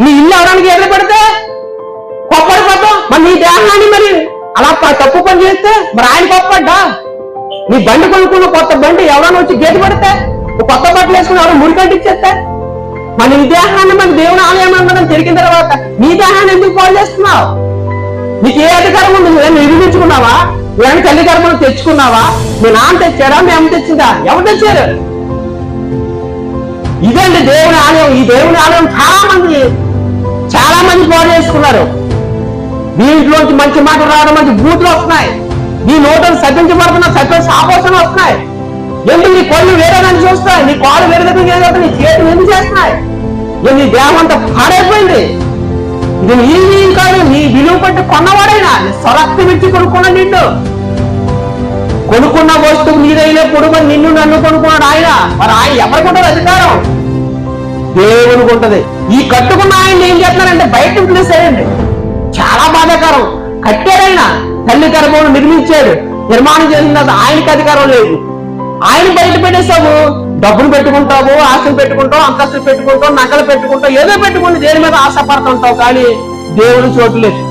నీ ఇల్లు అవడానికి ఎదురు పెడితే కోప్పడిపోతాం. మరి నీ దేహాన్ని మరి అలా తప్పు పని చేస్తే మరి ఆయన కోప్పడ్డా? నీ బండి కొనుక్కున్న కొత్త బండి ఎవరైనా వచ్చి గేటు పెడితే కొత్త బట్టలు వేసుకుని ఎవరైనా ముడికంటిచ్చేస్తే మరి నీ దేహాన్ని మరి దేవుని ఆలయం అందరం తిరిగిన తర్వాత నీ దేహాన్ని ఎందుకు పాలు చేస్తున్నావు? నీకు ఏ అధికారం ఉంది? నువ్వేం నిర్మించుకున్నావా? నువ్వేం తల్లి గర్భం తెచ్చుకున్నావా? మీ నాన్న తెచ్చారా? మీ అమ్మ తెచ్చిందా? ఎవరు తెచ్చారు? ఇదండి దేవుని ఆలయం. ఈ దేవుని ఆలయం చాలా మంది పాడు చేసుకున్నారు. దీంట్లోంచి మంచి మాటలు రావడం, మంచి బూతులు వస్తున్నాయి. నీ నోటలు సత్యించబడుతున్న సత్య సాపోసన వస్తున్నాయి. ఎందుకు నీ కళ్ళు వేరే దాన్ని చూస్తాయి, నీ కాళ్ళు వేరే దగ్గర ఏదో నీ చేతులు ఎందుకు చేస్తున్నాయి? నీ దేహం అంతా పాడైపోయింది. ఇది నీ కాదు, నీ విలువ పట్టి కొన్నవాడైనా స్వరక్తి విడిచి కొనుక్కున్న నిన్ను కొనుక్కున్న వస్తువు నీదైనప్పుడు మరి నిన్ను నన్ను కొనుక్కున్నాడు ఆయన. మరి ఆయన ఎవరికి అధికారం? దేవునికి ఉంటది. ఈ కట్టుకున్న ఆయన ఏం చేస్తున్నారంటే బయట వదిలేసారండి. చాలా బాధాకరం. కట్టారైనా తల్లి గర్భం నిర్మించాడు, నిర్మాణం చేసిన ఆయనకి అధికారం లేదు. ఆయన బయట పెట్టేసావు, డబ్బులు పెట్టుకుంటావు, ఆశలు పెట్టుకుంటావు, అంతస్తులు పెట్టుకుంటావు, నగలు పెట్టుకుంటావు, ఏదో పెట్టుకుంటే దేని మీద ఆశపడుతుంటావు, కానీ దేవుని చోటు లేదు.